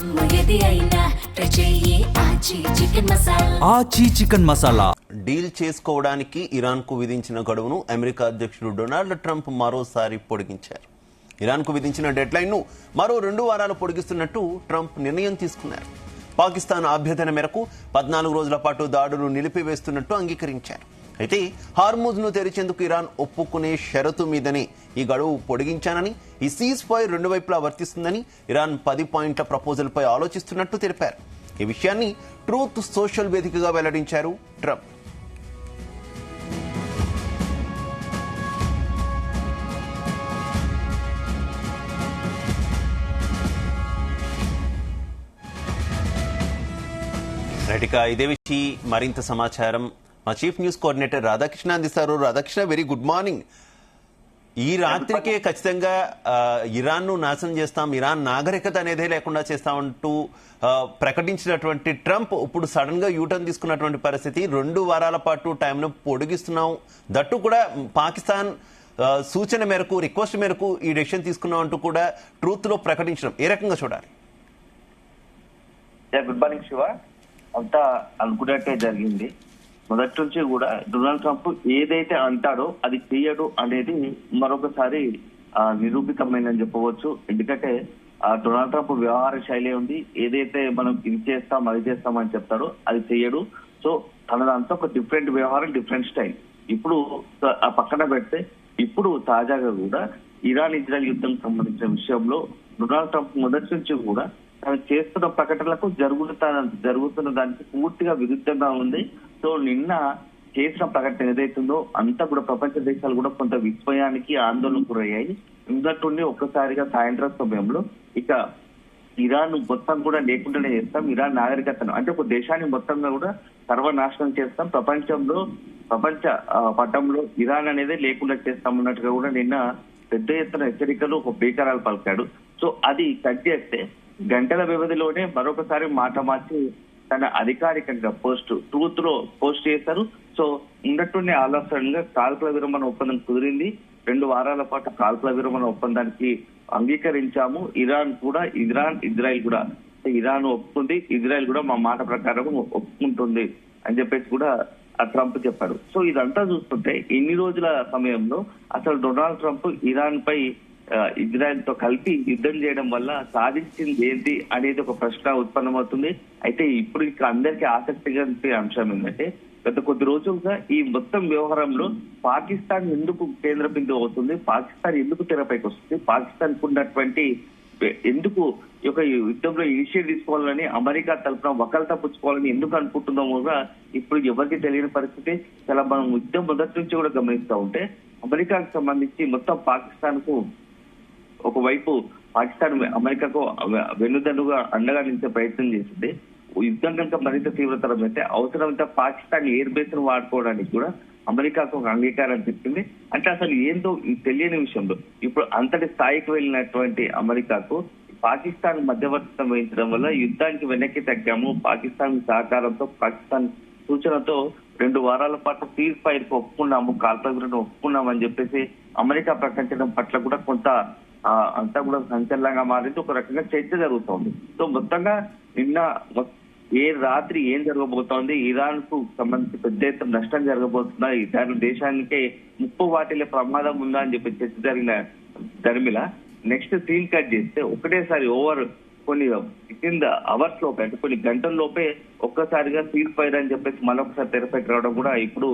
ఆచి chicken masala. Deal చేసుకోవడానికి ఇరాన్కు విధించిన గడువును అమెరికా అధ్యక్షుడు డొనాల్డ్ ట్రంప్ మరోసారి పొడిగించారు. ఇరాన్కు విధించిన డెడ్లైన్ను మరో 2 వారాలు పొడిగిస్తున్నట్టు ట్రంప్ నిర్ణయం తీసుకున్నారు. పాకిస్తాన్ అభ్యర్థన మేరకు 14 రోజుల పాటు దాడులు నిలిపివేస్తున్నట్టు అంగీకరించారు. అయితే హార్మూజ్ను తెరిచేందుకు ఇరాన్ ఒప్పుకునే షరతు మీదనే ఈ గడువు పొడిగించానని, ఈ సీజ్ ఫైర్ 2 వైపులా వర్తిస్తుందని ఇరాన్ 10 పాయింట్ల ప్రపోజల్పై ఆలోచిస్తున్నట్టు తెలిపారు. ఈ విషయాన్ని ట్రూత్ సోషల్ వేదికగా వెల్లడించారు ట్రంప్. రైట్గా ఇదే విషయం మరింత సమాచారం మా చీఫ్ న్యూస్ కోఆర్డినేటర్ రాధాకృష్ణ అందిస్తారు. Radhakrishna, very good morning. ఈ రాత్రికే ఖచ్చితంగా ఇరాన్ను నాశనం చేస్తాం, ఇరాన్ నాగరికత అనేదే లేకుండా చేస్తామంటూ ప్రకటించినటువంటి ట్రంప్ ఇప్పుడు సడన్ గా యూటర్న్ తీసుకున్నటువంటి పరిస్థితి. 2 వారాల పాటు టైంను పొడిగిస్తున్నాం, దట్టు కూడా పాకిస్తాన్ సూచన మేరకు, రిక్వెస్ట్ మేరకు ఈ డెసిషన్ తీసుకున్నాం అంటూ కూడా ట్రూత్ లో ప్రకటించడం ఏ రకంగా చూడాలి? Good morning Shiva. అంతా అనుకున్నట్టే జరిగింది. మొదటి నుంచి కూడా డొనాల్డ్ ట్రంప్ ఏదైతే అంటాడో అది చేయడు అనేది మరొకసారి నిరూపితమైందని చెప్పవచ్చు. ఎందుకంటే డొనాల్డ్ ట్రంప్ వ్యవహార శైలి ఉంది. ఏదైతే మనం ఇది చేస్తాం అది చేస్తాం అని చెప్తాడో అది చేయడు. సో తనదంతా ఒక డిఫరెంట్ వ్యవహారం, డిఫరెంట్ స్టైల్. ఇప్పుడు ఆ పక్కన పెడితే ఇప్పుడు తాజాగా కూడా ఇరాన్ ఇజ్రాయెల్ యుద్ధం సంబంధించిన విషయంలో డొనాల్డ్ ట్రంప్ మొదటి నుంచి కూడా తను చేస్తున్న ప్రకటనలకు జరుగుతున్న దానికి పూర్తిగా విరుద్ధంగా ఉంది. సో నిన్న చేసిన ప్రకటన ఏదైతుందో అంతా కూడా ప్రపంచ దేశాలు కూడా కొంత విస్మయానికి, ఆందోళనకు గురయ్యాయి. ఉన్నట్టుండి ఒక్కసారిగా సాయంత్రం సమయంలో ఇక ఇరాన్ మొత్తం కూడా లేకుండానే చేస్తాం, ఇరాన్ నాగరికతను అంటే ఒక దేశాన్ని మొత్తంగా కూడా సర్వనాశనం చేస్తాం, ప్రపంచ పటంలో ఇరాన్ అనేది లేకుండా చేస్తాం అన్నట్టుగా కూడా నిన్న పెద్ద ఎత్తున హెచ్చరికలు, ఒక బేకరాలు పలికాడు. సో అది కట్ చేస్తే గంటల వ్యవధిలోనే మరొకసారి మాట మార్చి తన అధికారికంగా ట్రూత్ లో పోస్ట్ చేశారు. సో ఉన్నట్టుండే ఆలోచనగా కాల్పుల విరమణ ఒప్పందం కుదిరింది. 2 వారాల పాటు కాల్పుల విరమణ ఒప్పందానికి అంగీకరించాము. ఇజ్రాయెల్ కూడా ఇరాన్ ఒప్పుకుంది, ఇజ్రాయెల్ కూడా మా మాట ప్రకారం ఒప్పుకుంటుంది అని చెప్పేసి కూడా ట్రంప్ చెప్పాడు. సో ఇదంతా చూస్తుంటే ఇన్ని రోజుల సమయంలో అసలు డొనాల్డ్ ట్రంప్ ఇరాన్ పై ఇజ్రాయెల్ తో కలిపి యుద్ధం చేయడం వల్ల సాధించింది ఏంటి అనేది ఒక ప్రశ్న ఉత్పన్నమవుతుంది. అయితే ఇప్పుడు ఇక్కడ అందరికీ ఆసక్తిగా అంశం ఏంటంటే గత కొద్ది రోజులుగా ఈ మొత్తం వ్యవహారంలో పాకిస్తాన్ ఎందుకు కేంద్ర బిందువు అవుతుంది, పాకిస్తాన్ ఎందుకు తెరపైకి వస్తుంది, పాకిస్తాన్ ఉన్నటువంటి ఎందుకు ఈ యొక్క యుద్ధంలో ఇనిషియేట్ తీసుకోవాలని అమెరికా తరఫున వకాల్తా పుచ్చుకోవాలని ఎందుకు అనుకుంటుందో కూడా ఇప్పుడు ఎవరికి తెలియని పరిస్థితి. చాలా మనం యుద్ధం మొదటి నుంచి కూడా గమనిస్తూ ఉంటే అమెరికాకు సంబంధించి మొత్తం పాకిస్తాన్ కు ఒకవైపు పాకిస్తాన్ అమెరికాకు వెన్నుదన్నుగా అండగా నిలిచే ప్రయత్నం చేసింది. యుద్ధం కనుక మరింత తీవ్రతరం అయితే అవసరమైతే పాకిస్తాన్ ఎయిర్ బేస్ ను వాడుకోవడానికి కూడా అమెరికాకు ఒక అంగీకారం చెప్పింది. అంటే అసలు ఏందో తెలియని విషయంలో ఇప్పుడు అంతటి స్థాయికి వెళ్ళినటువంటి అమెరికాకు పాకిస్తాన్ మధ్యవర్తిత్వం వహించడం వల్ల యుద్ధానికి వెనక్కి తగ్గాము, పాకిస్తాన్ సహకారంతో, పాకిస్తాన్ సూచనతో 2 వారాల పాటు సీజ్ ఫైర్ కు ఒప్పుకున్నాము, కాల్పుల విరమణ ఒప్పుకున్నామని చెప్పేసి అమెరికా ప్రకటించడం పట్ల కూడా కొంత అంతా కూడా సంచలనంగా మారింది. ఒక రకంగా చర్చ జరుగుతోంది. సో మొత్తంగా నిన్న రాత్రి ఏం జరగబోతోంది, ఇరాన్ కు సంబంధించి పెద్ద ఎత్తున నష్టం జరగబోతుందా, దాని దేశానికే ముప్పు వాటిల్లే ప్రమాదం ఉందా అని చెప్పి చర్చ జరిగిన దరిమిలా నెక్స్ట్ సీన్ కట్ చేస్తే ఒకటేసారి కొన్ని కింద అవర్స్ లోపే అంటే కొన్ని గంటల లోపే ఒక్కసారిగా సీజ్ ఫైర్ అని చెప్పేసి మరొకసారి తెరపైకి రావడం కూడా ఇప్పుడు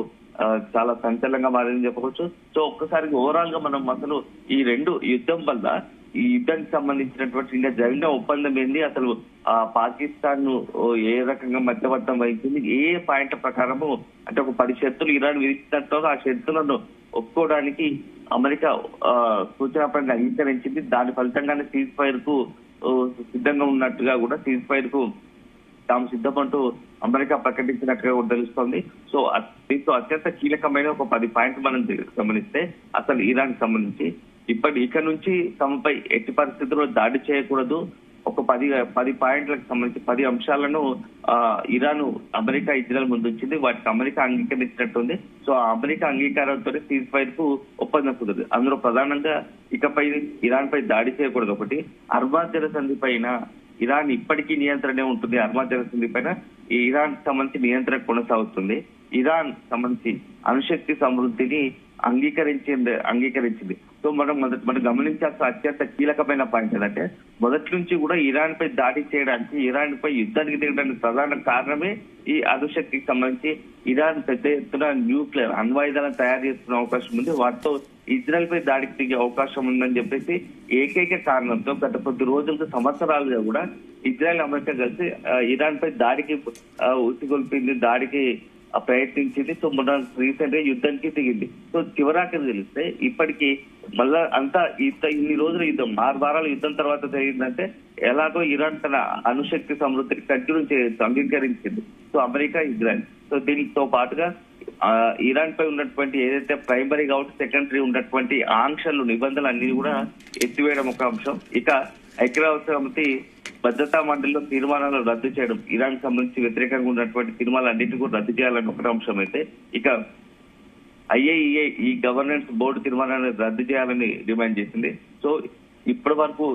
చాలా సంచలనంగా మారిందని చెప్పవచ్చు. సో ఒక్కసారిగా ఓవరాల్ గా మనం అసలు ఈ 2 యుద్ధం వల్ల ఈ యుద్ధానికి సంబంధించినటువంటి ఇంకా జరిగిన ఒప్పందం ఏంది, అసలు పాకిస్తాన్ ను ఏ రకంగా మధ్యవర్తం వహించింది, ఏ పాయింట్ ప్రకారము అంటే ఒక 10 షరతులు ఇరాన్ విధించినట్టు ఆ షరతులను ఒప్పుకోవడానికి అమెరికా సూచనపరంగా అంగీకరించింది. దాని ఫలితంగానే సీజ్ ఫైర్ కు సిద్ధంగా ఉన్నట్టుగా కూడా సీజ్ ఫైర్ కు తాము సిద్ధమంటూ అమెరికా ప్రకటించినట్టుగా కూడా తెలుస్తోంది. సో దీంతో అత్యంత కీలకమైన ఒక 10 పాయింట్లు మనం గమనిస్తే అసలు ఇరాన్ సంబంధించి ఇక నుంచి తమపై ఎట్టి పరిస్థితుల్లో దాడి చేయకూడదు, ఒక 10 పాయింట్లకు సంబంధించి 10 అంశాలను ఇరాన్ అమెరికా ఇజ్రాయెల్ ముందు ఉంచింది. వాటికి అమెరికా అంగీకరించినట్టుంది. సో ఆ అమెరికా అంగీకారంతో సీజ్ ఫైర్ కు ఒప్పందం కుదరదు. అందులో ప్రధానంగా ఇకపై ఇరాన్ పై దాడి చేయకూడదు ఒకటి, అర్బాజ్ జలసంధి పైన ఇరాన్ ఇప్పటికీ నియంత్రణే ఉంటుంది. హర్మజ్ జలసంధి పైన ఈ ఇరాన్ సంబంధించి నియంత్రణ కొనసాగుతుంది. ఇరాన్ సంబంధించి అణుశక్తి సమృద్ధిని అంగీకరించింది. సో మనం గమనించాల్సిన అత్యంత కీలకమైన పాయింట్ ఏంటంటే మొదటి నుంచి కూడా ఇరాన్ పై దాడి చేయడానికి, ఇరాన్ పై యుద్ధానికి దిగడానికి ప్రధాన కారణమే ఈ అణుశక్తికి సంబంధించి ఇరాన్ పెద్ద ఎత్తున న్యూక్లియర్ అణ్వాయుధాలను తయారు చేస్తున్న అవకాశం ఉంది. వాటితో ఇజ్రాయెల్ పై దాడికి దిగే అవకాశం ఉందని చెప్పేసి ఏకైక కారణంతో గత కొద్ది రోజులకు సంవత్సరాలుగా కూడా ఇజ్రాయెల్ అమెరికా కలిసి ఇరాన్ పై దాడికి ఉసిగొల్పింది, దాడికి ప్రయత్నించింది. సో మొన్న రీసెంట్ గా యుద్ధానికి దిగింది. సో చివరాఖరి తెలిస్తే ఇప్పటికీ మళ్ళా అంతా ఇన్ని రోజుల యుద్ధం 6 వారాల యుద్ధం తర్వాత జరిగిందంటే ఎలాగో ఇరాన్ తన అణుశక్తి సమృద్ధిని కంటిన్యూ చేయొచ్చు అంగీకరించింది. So America, Israel. సో దీనితో పాటుగా ఇరాన్ పై ఉన్నటువంటి ఏదైతే ప్రైమరీ కాబట్టి సెకండరీ ఉన్నటువంటి ఆంక్షలు, నిబంధనలు అన్ని కూడా ఎత్తివేయడం ఒక అంశం. ఇక ఐక్యరాజ్య సమితి భద్రతా మండలిలో తీర్మానాలు రద్దు చేయడం, ఇరాన్ సంబంధించి వ్యతిరేకంగా ఉన్నటువంటి తీర్మానాలన్నింటినీ కూడా రద్దు చేయాలని ఒక అంశం అయితే, ఇక IAEA ఈ గవర్నెన్స్ బోర్డు తీర్మానాన్ని రద్దు చేయాలని డిమాండ్ చేసింది. సో ఇప్పటి వరకు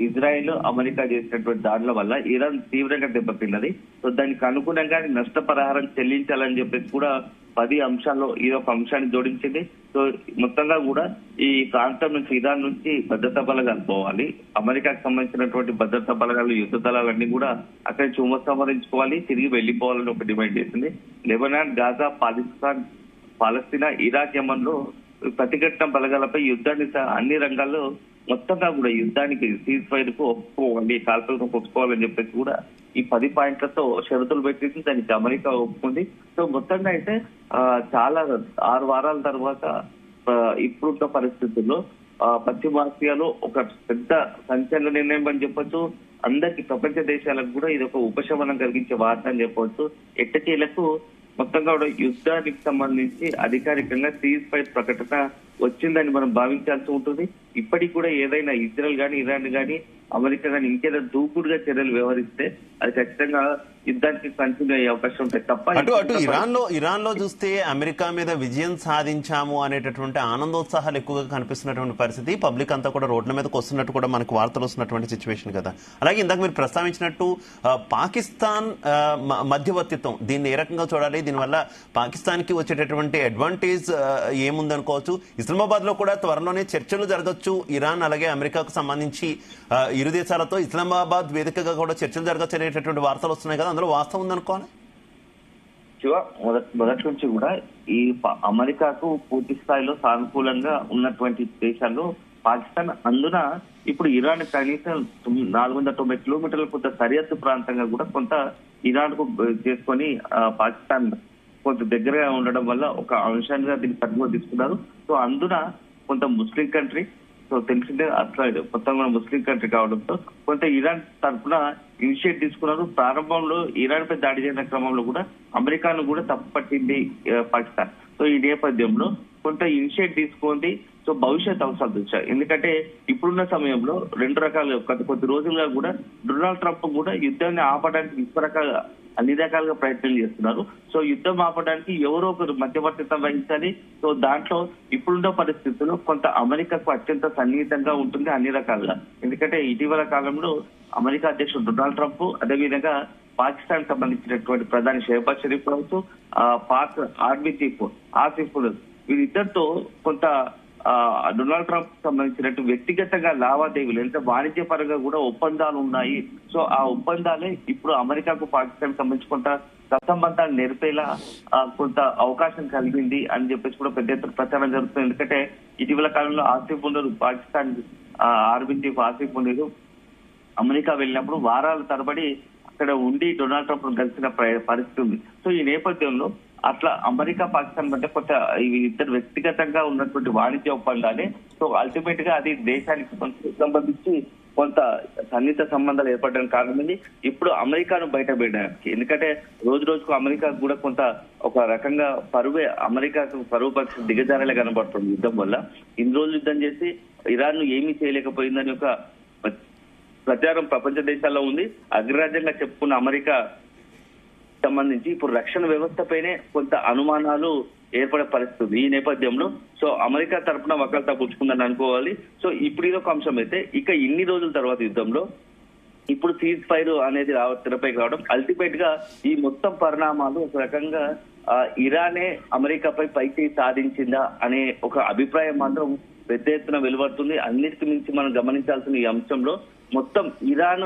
ఇజ్రాయెల్, అమెరికా చేసినటువంటి దాడుల వల్ల ఇరాన్ తీవ్రంగా దెబ్బతిన్నది. సో దానికి అనుగుణంగా నష్టపరిహారం చెల్లించాలని చెప్పేసి కూడా 10 అంశాల్లో ఈ ఒక అంశాన్ని జోడించింది. సో మొత్తంగా కూడా ఈ ప్రాంతం నుంచి, ఇరాన్ నుంచి భద్రతా బలగాలు పోవాలి, అమెరికాకు సంబంధించినటువంటి భద్రతా బలగాలు, యుద్ధ దళాలన్నీ కూడా అక్కడి నుంచి ఉపసంహరించుకోవాలి, తిరిగి వెళ్లిపోవాలని ఒక డిమాండ్ చేసింది. లెబనాన్, గాజా, పాలస్తీనా, ఇరాక్, యమన్ లో ప్రతిఘటన బలగాలపై యుద్ధాన్ని అన్ని రంగాల్లో మొత్తంగా కూడా యుద్ధానికి సీజ్ ఫైర్ కు ఒప్పుకోవాలి, కాల్పులకు ఒప్పుకోవాలని చెప్పేసి కూడా ఈ 10 పాయింట్లతో షరతులు పెట్టేసి దానికి అమెరికా ఒప్పుకుంది. సో మొత్తంగా అయితే చాలా 6 వారాల తర్వాత ఇప్పుడున్న పరిస్థితుల్లో పశ్చిమాసియాలో ఒక పెద్ద సంచలన నిర్ణయం అని చెప్పొచ్చు. అందరికి, ప్రపంచ దేశాలకు కూడా ఇది ఒక ఉపశమనం కలిగించే వార్త అని చెప్పవచ్చు. ఎట్టకేలకు మొత్తంగా కూడా యుద్ధానికి సంబంధించి అధికారికంగా సీజ్ ఫైర్ ప్రకటన వచ్చిందని మనం భావించాల్సి ఉంటుంది. ఇప్పటికి కూడా ఏదైనా ఇజ్రాయెల్ గానీ, ఇరాన్ గానీ, అమెరికా గానీ ఇంకేదో దూకుడుగా చర్యలు వ్యవహరిస్తే అది ఖచ్చితంగా యుద్ధానికి కంటిన్యూ అయ్యే అవకాశం ఉంటాయి తప్ప అటు ఇరాన్ లో చూస్తే అమెరికా మీద విజయం సాధించాము అనేటటువంటి ఆనందోత్సాహాలు ఎక్కువగా కనిపిస్తున్నటువంటి పరిస్థితి. పబ్లిక్ అంతా కూడా రోడ్ల మీదకి వస్తున్నట్టు కూడా మనకు వార్తలు వస్తున్నటువంటి సిచ్యువేషన్ కదా. అలాగే ఇందాక మీరు ప్రస్తావించినట్టు పాకిస్తాన్ మధ్యవర్తిత్వం, దీన్ని ఏ రకంగా చూడాలి, దీనివల్ల పాకిస్తాన్ కి వచ్చేటటువంటి అడ్వాంటేజ్ ఏముందనుకోవచ్చు. ఇస్లామాబాద్ లో కూడా త్వరలోనే చర్చలు జరగచ్చు, ఇరాన్ అలాగే అమెరికాకు సంబంధించి ఇరు దేశాలతో ఇస్లామాబాద్ వేదికగా కూడా చర్చలు జరగచ్చు అనేటటువంటి వార్తలు వస్తున్నాయి కదా, అందులో వాస్తవం ఉందనుకోవాలి. మొదటి నుంచి కూడా ఈ అమెరికాకు పూర్తి స్థాయిలో సానుకూలంగా ఉన్నటువంటి దేశాల్లో పాకిస్తాన్, అందున ఇప్పుడు ఇరాన్ కనీసం 490 కిలోమీటర్ల కొంత సరిహద్దు ప్రాంతంగా కూడా కొంత ఇరాన్ కు చేసుకొని పాకిస్తాన్ కొంత దగ్గరగా ఉండడం వల్ల ఒక అంశాన్ని దీన్ని పరిగణలో తీసుకున్నారు. సో అందున కొంత ముస్లిం కంట్రీ, సో తెలిసిందే అట్లా మొత్తం కూడా ముస్లిం కంట్రీ కావడంతో కొంత ఇరాన్ తరఫున ఇనిషియేట్ తీసుకున్నారు. ప్రారంభంలో ఇరాన్ పై దాడి చేసిన క్రమంలో కూడా అమెరికాను కూడా తప్పుపట్టింది పాకిస్తాన్. సో ఈ నేపథ్యంలో కొంత ఇనిషియేట్ తీసుకుంది. సో భవిష్యత్ అవసరాలు తెచ్చాయి. ఎందుకంటే ఇప్పుడున్న సమయంలో 2 రకాలుగా కొద్ది రోజులుగా కూడా డొనాల్డ్ ట్రంప్ కూడా యుద్ధాన్ని ఆపడానికి అన్ని రకాలుగా ప్రయత్నం చేస్తున్నారు. సో యుద్ధం ఆపడానికి ఎవరో ఒకరు మధ్యవర్తిత్వం వహించాలి. సో దాంట్లో ఇప్పుడున్న పరిస్థితుల్లో కొంత అమెరికాకు అత్యంత సన్నిహితంగా ఉంటుంది అన్ని రకాలుగా. ఎందుకంటే ఇటీవల కాలంలో అమెరికా అధ్యక్షుడు డొనాల్డ్ ట్రంప్, అదేవిధంగా పాకిస్తాన్ సంబంధించినటువంటి ప్రధాని షెహబాజ్ షరీఫ్ కావచ్చు, పాక్ ఆర్మీ చీఫ్ ఆసిఫ్ వీరిద్దరితో కొంత డొనాల్డ్ ట్రంప్ సంబంధించినట్టు వ్యక్తిగతంగా లావాదేవీలు, అంటే వాణిజ్య పరంగా కూడా ఒప్పందాలు ఉన్నాయి. సో ఆ ఒప్పందాలే ఇప్పుడు అమెరికాకు పాకిస్తాన్ సంబంధించి కొంత సత్సంబంధాలు నేర్పేలా కొంత అవకాశం కలిగింది అని చెప్పేసి కూడా పెద్ద ఎత్తున ప్రచారం జరుగుతుంది. ఎందుకంటే ఇటీవల కాలంలో Asif Munir, Pakistan army chief Asif Munir America వెళ్ళినప్పుడు వారాల తరబడి అక్కడ ఉండి డొనాల్డ్ ట్రంప్ కలిసిన పరిస్థితి ఉంది. సో ఈ నేపథ్యంలో అట్లా అమెరికా, పాకిస్తాన్ మధ్య కొంత ఇద్దరు వ్యక్తిగతంగా ఉన్నటువంటి వాణిజ్య ఒప్పందాలే. సో అల్టిమేట్ గా అది దేశానికి సంబంధించి కొంత సన్నిహిత సంబంధాలు ఏర్పడడానికి కారణమైంది. ఇప్పుడు అమెరికాను బయట పెట్టడానికి, ఎందుకంటే రోజు రోజుకు అమెరికా కూడా కొంత ఒక రకంగా అమెరికాకు పరువు పరిస్థితి దిగజారేలా కనబడుతుంది యుద్ధం వల్ల. ఇన్ని రోజులు యుద్ధం చేసి ఇరాన్ ను ఏమీ చేయలేకపోయిందని ఒక ప్రచారం ప్రపంచ దేశాల్లో ఉంది. అగ్రరాజ్యంగా చెప్పుకున్న అమెరికా సంబంధించి ఇప్పుడు రక్షణ వ్యవస్థపైనే కొంత అనుమానాలు ఏర్పడే పరిస్థితి. ఈ నేపథ్యంలో సో అమెరికా తరఫున వకాల్తా పుచ్చుకుందని అనుకోవాలి. సో ఇప్పుడు ఇదొక అంశం అయితే, ఇక ఇన్ని రోజుల తర్వాత యుద్ధంలో ఇప్పుడు సీజ్ ఫైర్ అనేది తెరపైకి రావడం అల్టిమేట్ గా ఈ మొత్తం పరిణామాలు ఒక రకంగా ఇరానే అమెరికాపై పైచేయి సాధించిందా అనే ఒక అభిప్రాయం మాత్రం పెద్ద ఎత్తున వెలువడుతుంది. అన్నిటికి మించి మనం గమనించాల్సిన ఈ అంశంలో మొత్తం ఇరాన్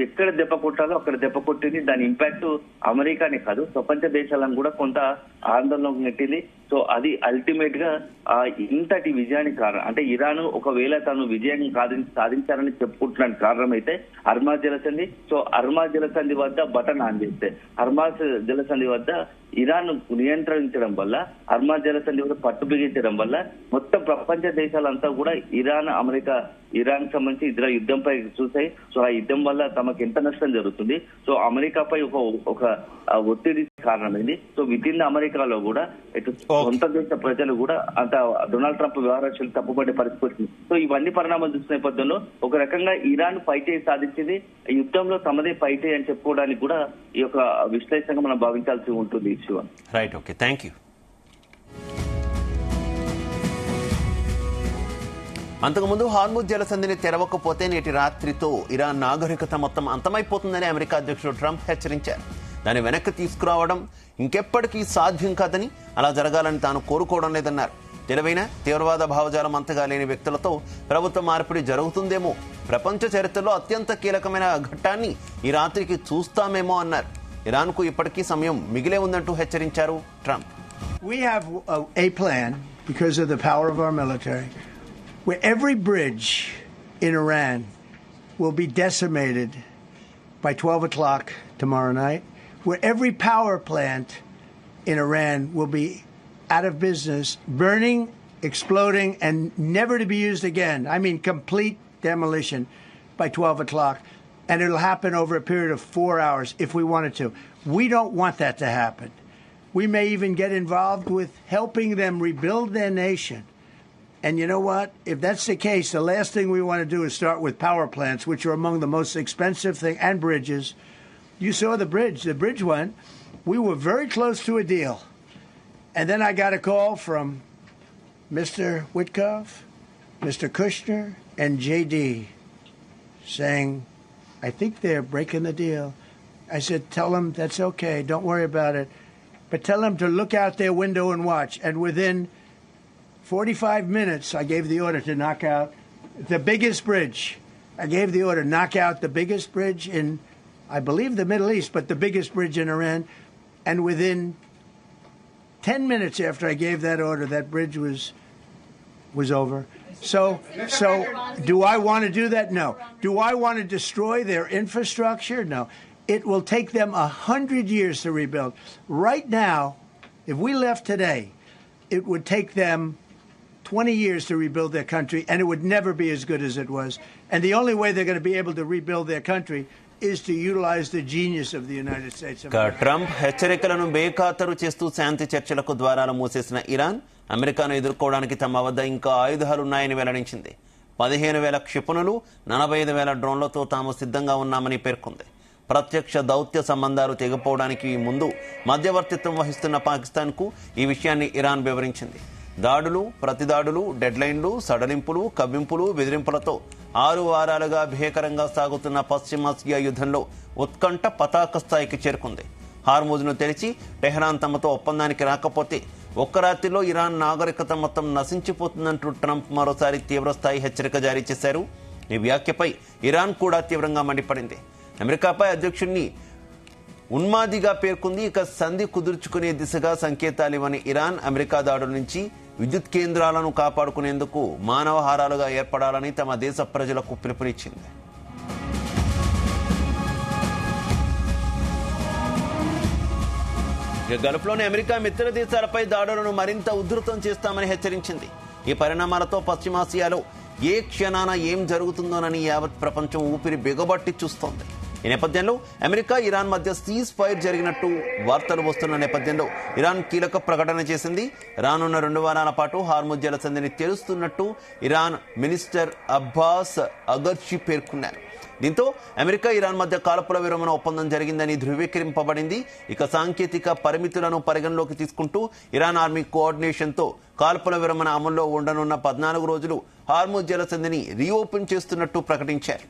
ఎక్కడ దెబ్బ కొట్టాలో అక్కడ దెబ్బ కొట్టింది. దాని ఇంపాక్ట్ అమెరికానే కాదు ప్రపంచ దేశాలను కూడా కొంత ఆందోళనకు నెట్టింది. సో అది అల్టిమేట్ గా ఇంతటి విజయానికి కారణం. అంటే ఇరాన్ ఒకవేళ తను విజయం సాధించారని చెప్పుకుంటున్నానికి కారణం అయితే హర్మాజ్ జలసంధి. సో హర్మాజ్ జలసంధి వద్ద బటన్ ఆన్ చేస్తే హర్మాజ్ జలసంధి వద్ద ఇరాన్ నియంత్రించడం వల్ల, హర్మాజ్ జలసంధి వద్ద పట్టు బిగించడం వల్ల మొత్తం ప్రపంచ దేశాలంతా కూడా ఇరాన్ సంబంధించి ఇతర యుద్ధంపై చూసాయి. సో ఆ యుద్ధం వల్ల తమకు ఎంత నష్టం జరుగుతుంది. సో అమెరికాపై ఒక ఒత్తిడి కారణమైంది. సో విత్ ఇన్ అమెరికాలో కూడా ఇటు సొంత దేశ ప్రజలు కూడా అంత డొనాల్డ్ ట్రంప్ వ్యవహారాలు తప్పుపడే పరిస్థితి. సో ఇవన్నీ పరిణామాలు చూసిన నేపథ్యంలో ఒక రకంగా ఇరాన్ పైచేయి సాధించింది. యుద్ధంలో తమదే పైచేయి అని చెప్పుకోవడానికి కూడా ఈ యొక్క విశ్లేషణగా మనం భావించాల్సి ఉంటుంది. Shivan right, okay, thank you. అంతకుముందు హార్ముజ్ జలసంధిని తెరవకపోతే నేటి రాత్రితో ఇరాన్ నాగరికత మొత్తం అంతమైపోతుందని అమెరికా అధ్యక్షుడు ట్రంప్ హెచ్చరించారు. దాన్ని వెనక్కి తీసుకురావడం ఇంకెప్పటికీ సాధ్యం కాదని, అలా జరగాలని తాను కోరుకోవడం లేదన్నారు. తెలివైన తీవ్రవాద భావజాలం అంతగా లేని వ్యక్తులతో ప్రభుత్వ మార్పిడి జరుగుతుందేమో, ప్రపంచ చరిత్రలో అత్యంత కీలకమైన ఘట్టాన్ని ఈ రాత్రికి చూస్తామేమో అన్నారు. ఇరాన్కు ఇప్పటికీ సమయం మిగిలే ఉందంటూ హెచ్చరించారు Trump. We have a plan because of the power of our military where every bridge in Iran will be decimated by 12 o'clock tomorrow night, where every power plant in Iran will be out of business, burning, exploding, and never to be used again. I mean, complete demolition by 12 o'clock. And it'll happen over a period of 4 hours if we wanted to. We don't want that to happen. We may even get involved with helping them rebuild their nation. And you know what? If that's the case, the last thing we want to do is start with power plants, which are among the most expensive thing, and bridges. You saw the bridge. The bridge went. We were very close to a deal. And then I got a call from Mr. Witkoff, Mr. Kushner, and JD saying, I think they're breaking the deal. I said, tell them that's okay. Don't worry about it. But tell them to look out their window and watch. And within 45 minutes, I gave the order to knock out the biggest bridge. I gave the order, knock out the biggest bridge in, I believe, the Middle East, but the biggest bridge in Iran. And within 10 minutes after I gave that order, that bridge was over. So do I want to do that? No. Do I want to destroy their infrastructure? No. It will take them 100 years to rebuild. Right now, if we left today, it would take them 20 years to rebuild their country, and it would never be as good as it was. And the only way they're going to be able to rebuild their country is to utilize the genius of the United States of America. Trump హెచ్చరికలను బేఖాతరు చేస్తూ శాంతి చర్చలకు ద్వారాలు మూసేసిన Iran అమెరికాను ఎదుర్కోవడానికి తమ వద్ద ఇంకా ఆయుధాలున్నాయని వెల్లడించింది. 15,000 క్షిపణులు, 45,000 డ్రోన్లతో తాము సిద్ధంగా ఉన్నామని పేర్కొంది. ప్రత్యక్ష దౌత్య సంబంధాలు తెగిపోవడానికి ముందు మధ్యవర్తిత్వం వహిస్తున్న పాకిస్తాన్కు ఈ విషయాన్ని ఇరాన్ వివరించింది. దాడులు, ప్రతిదాడులు, డెడ్లైన్లు, సడలింపులు, కవ్వింపులు, బెదిరింపులతో 6 వారాలుగా భీకరంగా సాగుతున్న పశ్చిమాసియా యుద్ధంలో ఉత్కంఠ పతాక స్థాయికి చేరుకుంది. హార్ముజ్ను తెరిచి టెహ్రాన్ తమతో ఒప్పందానికి రాకపోతే ఒక్క రాత్రిలో ఇరాన్ నాగరికత మొత్తం నశించిపోతుందంటూ ట్రంప్ మరోసారి తీవ్రస్థాయి హెచ్చరిక జారీ చేశారు. ఈ వ్యాఖ్యపై ఇరాన్ కూడా తీవ్రంగా మండిపడింది. అమెరికాపై అధ్యక్షుడిని ఉన్మాదిగా పేర్కొంది. ఇక సంధి కుదుర్చుకునే దిశగా సంకేతాలు ఇవ్వని ఇరాన్ అమెరికా దాడుల నుంచి విద్యుత్ కేంద్రాలను కాపాడుకునేందుకు మానవహారాలుగా ఏర్పడాలని తమ దేశ ప్రజలకు పిలుపునిచ్చింది. గల్ఫ్లోని అమెరికా మిత్ర దేశాలపై దాడులను మరింత ఉధృతం చేస్తామని హెచ్చరించింది. ఈ పరిణామాలతో పశ్చిమాసియాలో ఏ క్షణాన ఏం జరుగుతుందోనని యావత్ ప్రపంచం ఊపిరి బిగబట్టి చూస్తోంది. ఈ నేపథ్యంలో అమెరికా ఇరాన్ మధ్య సీజ్ ఫైర్ జరిగినట్టు వార్తలు వస్తున్న నేపథ్యంలో ఇరాన్ కీలక ప్రకటన చేసింది. రానున్న 2 వారాల పాటు హార్ముజ్ జలసంధిని తెరుస్తున్నట్టు ఇరాన్ మినిస్టర్ అబ్బాస్ అగర్షి పేర్కొన్నారు. దీంతో అమెరికా ఇరాన్ మధ్య కాల్పుల విరమణ ఒప్పందం జరిగిందని ధృవీకరింపబడింది. ఇక సాంకేతిక పరిమితులను పరిగణలోకి తీసుకుంటూ ఇరాన్ ఆర్మీ కోఆర్డినేషన్తో కాల్పుల విరమణ అమల్లో ఉండనున్న 14 రోజులు హార్ముజ్ జలసంధిని రీఓపెన్ చేస్తున్నట్టు ప్రకటించారు.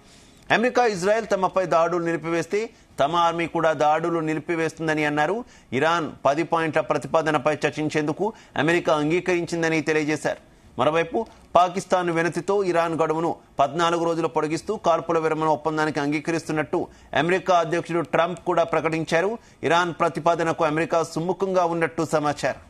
అమెరికా ఇజ్రాయెల్ తమపై దాడులు నిలిపివేస్తే తమ ఆర్మీ కూడా దాడులు నిలిపివేస్తుందని అన్నారు. ఇరాన్ 10 పాయింట్ల ప్రతిపాదనపై చర్చించేందుకు అమెరికా అంగీకరించిందని తెలియజేశారు. మరోవైపు పాకిస్తాన్ వినతితో ఇరాన్ గడువును 14 రోజులు పొడిగిస్తూ కాల్పుల విరమణ ఒప్పందానికి అంగీకరిస్తున్నట్టు అమెరికా అధ్యక్షుడు ట్రంప్ కూడా ప్రకటించారు. ఇరాన్ ప్రతిపాదనకు అమెరికా సుముఖంగా ఉన్నట్టు సమాచారం.